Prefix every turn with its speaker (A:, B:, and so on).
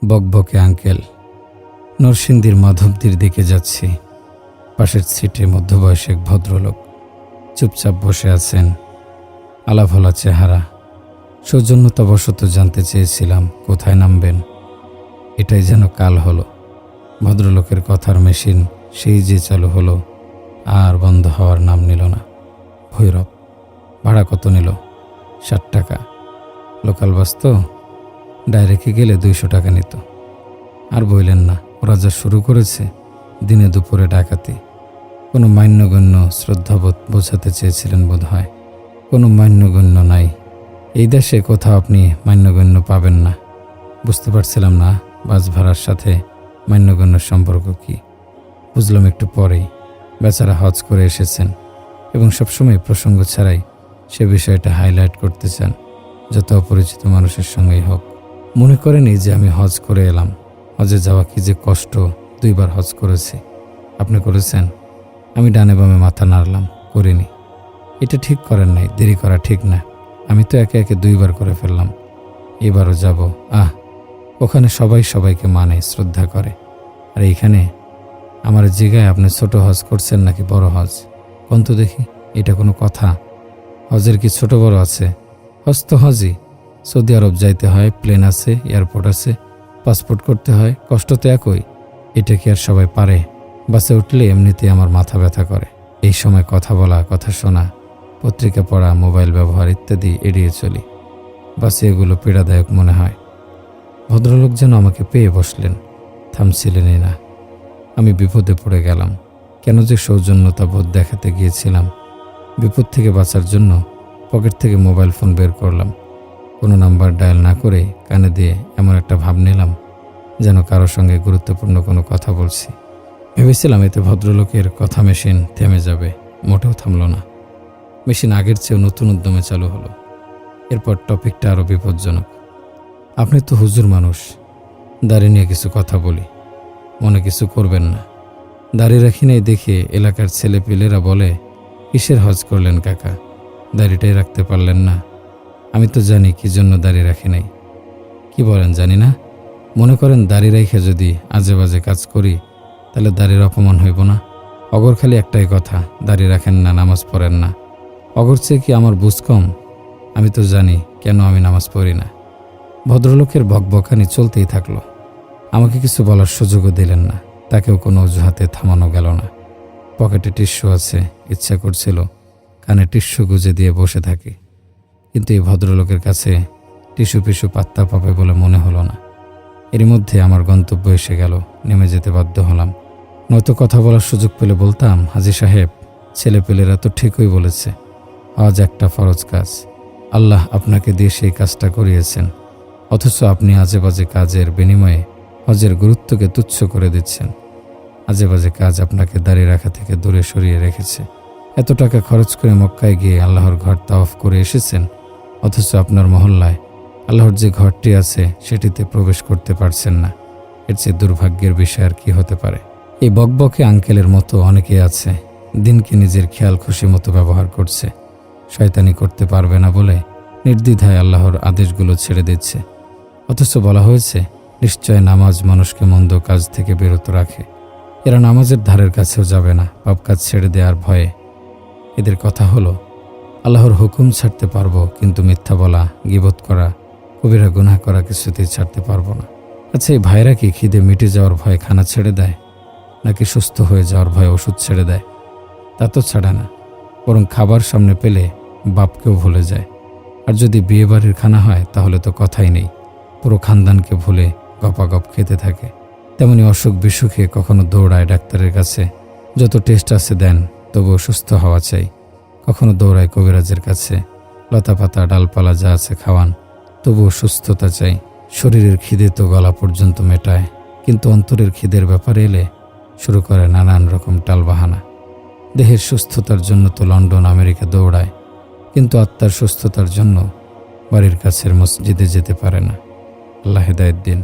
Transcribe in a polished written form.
A: বকবকে uncle. নরসিংদীর মাধবদীর দিকে যাচ্ছি। পাশের সিটে মধ্যবয়সী এক ভদ্রলোক চুপচাপ বসে আছেন। আলাভোলা চেহারা। সৌজন্যতাবশত জানতে চেয়েছিলাম কোথায় নামবেন। এটাই যেন কাল হলো। ভদ্রলোকের কথার মেশিন সেই যে চালু হলো আর বন্ধ হওয়ার নাম নিল না। ভৈরব। ভাড়া কত নিল? 60 টাকা। লোকাল বাস তো, ডাইরেক্টে গেলে 200 টাকা নিত। আর বললেন না, ওরা যা শুরু করেছে দিনে দুপুরে ডাকাতি। কোনো মান্যগণ্য শ্রদ্ধাবোধ বোঝাতে চেয়েছিলেন বোধ হয়। কোনো মান্যগণ্য নাই এই দেশে, কোথাও আপনি মান্যগণ্য পাবেন না। বুঝতে পারছিলাম না বাস ভাড়ার সাথে মান্যগণ্যের সম্পর্ক কি। বুঝলাম একটু পরেই। বেচারা হজ করে এসেছেন এবং সবসময় প্রসঙ্গ ছাড়াই সে বিষয়টা হাইলাইট করতে চান, যত অপরিচিত মানুষের সঙ্গেই হোক। মনে করেনি যে আমি হজ করে এলাম। হজে যাওয়া কি যে কষ্ট। 2 বার হজ করেছি। আপনি করেছেন? আমি ডানে বামে মাথা নাড়লাম। করিনি। এটা ঠিক করেন নাই, দেরি করা ঠিক না। আমি তো একে একে 2 বার করে ফেললাম। এবারও যাব। ওখানে সবাই সবাইকে মানে, শ্রদ্ধা করে। আর এইখানে আমার জিগায় আপনি ছোট হজ করছেন নাকি বড় হজ? কোন তো দেখি, এটা কোনো কথা? হজের কি ছোট বড় আছে? হজ তো হজই। সৌদি আরব যাইতে হয়, প্লেন আছে, এয়ারপোর্ট আছে, পাসপোর্ট করতে হয়, কষ্ট তো একই। এটা কি আর সবাই পারে? বাসে উঠলে এমনিতেই আমার মাথা ব্যথা করে। এই সময় কথা বলা, কথা শোনা, পত্রিকা পড়া, মোবাইল ব্যবহার ইত্যাদি এড়িয়ে চলি। বাসে এগুলো পীড়াদায়ক মনে হয়। ভদ্রলোক যেন আমাকে পেয়ে বসলেন, থামছিলেনই না। আমি বিপদে পড়ে গেলাম। কেন যে সৌজন্যতা বোধ দেখাতে গিয়েছিলাম। বিপদ থেকে বাঁচার জন্য পকেট থেকে মোবাইল ফোন বের করলাম। কোনো নাম্বার ডায়াল না করে কানে দিয়ে এমন একটা ভাব নিলাম যেন কারোর সঙ্গে গুরুত্বপূর্ণ কোনো কথা বলছি। ভেবেছিলাম এতে ভদ্রলোকের কথা মেশিন থেমে যাবে। মোটেও থামল না। মেশিন আগের চেয়েও নতুন উদ্যমে চালু হলো। এরপর টপিকটা আরও বিপজ্জনক। আপনি তো হুজুর মানুষ, দাড়ি নিয়ে কিছু কথা বলি, মনে কিছু করবেন না। দাড়ি রাখি নাই দেখে এলাকার ছেলেপিলেরা বলে, কিসের হজ করলেন কাকা, দাড়িটাই রাখতে পারলেন না? আমি তো জানি কি জন্য দাড়ি রাখি নাই। কি বলেন জানি না? মনে করেন দাড়ি রাইখে যদি আজে বাজে কাজ করি তাহলে দাড়ির অপমান হইব না? অগর খালি একটাই কথা, দাড়ি রাখেন না, নামাজ পড়েন না। অগর চেয়ে কি আমার বুঝ কম? আমি তো জানি কেন আমি নামাজ পড়ি না। ভদ্রলোকের বকবকানি চলতেই থাকলো। আমাকে কিছু বলার সুযোগও দিলেন না। তাকেও কোনো অজুহাতে থামানো গেল না। পকেটে টিস্যু আছে, ইচ্ছা করছিল কানে টিস্যু গুজে দিয়ে বসে থাকি, কিন্তু এই ভদ্রলোকের কাছে টিস্যু পিছু পাত্তা পাবে বলে মনে হলো না। এর মধ্যে আমার গন্তব্য এসে গেল। নেমে যেতে বাধ্য হলাম। নয়তো কথা বলার সুযোগ পেলে বলতাম, হাজী সাহেব, ছেলেপেলেরা তো ঠিকই বলেছে, হজ একটা ফরজ কাজ। আল্লাহ আপনাকে দিয়ে সেই কাজটা করিয়েছেন, অথচ আপনি আজে বাজে কাজের বিনিময়ে হজের গুরুত্বকে তুচ্ছ করে দিচ্ছেন। আজে বাজে কাজ আপনাকে দাঁড়িয়ে রাখা থেকে দূরে সরিয়ে রেখেছে। এত টাকা খরচ করে মক্কায় গিয়ে আল্লাহর ঘর তাওয়াফ করে এসেছেন, অথচ আপনার মহল্লায় আল্লাহর যে ঘরটি আছে সেটিতে প্রবেশ করতে পারছেন না। এর চেয়ে দুর্ভাগ্যের বিষয় আর কি হতে পারে? এই বকবকে আঙ্কেলের মতো অনেকেই আছে, দিনকে নিজের খেয়াল খুশি মতো ব্যবহার করছে। শয়তানি করতে পারবে না বলে নির্দ্বিধায় আল্লাহর আদেশগুলো ছেড়ে দিচ্ছে। অথচ বলা হয়েছে নিশ্চয় নামাজ মানুষকে মন্দ কাজ থেকে বিরত রাখে। এরা নামাজের ধারের কাছেও যাবে না পাপ কাজ ছেড়ে দেওয়ার ভয়ে। এদের কথা হলো, আল্লাহর হুকুম ছাড়তে পারবো, কিন্তু মিথ্যা বলা, গীবত করা, কবিরা গুনাহ করা কিছুতেই ছাড়তে পারবো না। আচ্ছা, এই ভাইরা কি খিদে মিটে যাওয়ার ভয় খানা ছেড়ে দেয়, নাকি সুস্থ হয়ে যাওয়ার ভয় ওষুধ ছেড়ে দেয়? তা তো ছাড়ে না, বরং খাবার সামনে পেলে বাপকেও ভুলে যায়। আর যদি বিয়ে বাড়ির খানা হয় তাহলে তো কথাই নেই, পুরো খানদানকে ভুলে গপাগপ খেতে থাকে। তেমনি অসুখ বিসুখে কখনো দৌড়ায় ডাক্তারের কাছে, যত টেস্ট আছে দেন, তবুও সুস্থ হওয়া চাই। কখনো দৌড়ায় কবিরাজের কাছে, লতা পাতা ডালপালা যা আছে খাওয়ান, তবুও সুস্থতা চাই। শরীরের খিদে তো গলা পর্যন্ত মেটায়, কিন্তু অন্তরের খিদের ব্যাপারে এলে শুরু করে নানান রকম টালবাহানা। দেহের সুস্থতার জন্য তো লন্ডন আমেরিকা দৌড়ায়, কিন্তু আত্মার সুস্থতার জন্য বাড়ির কাছের মসজিদে যেতে পারে না। আল্লাহ হেদায়েত দিন।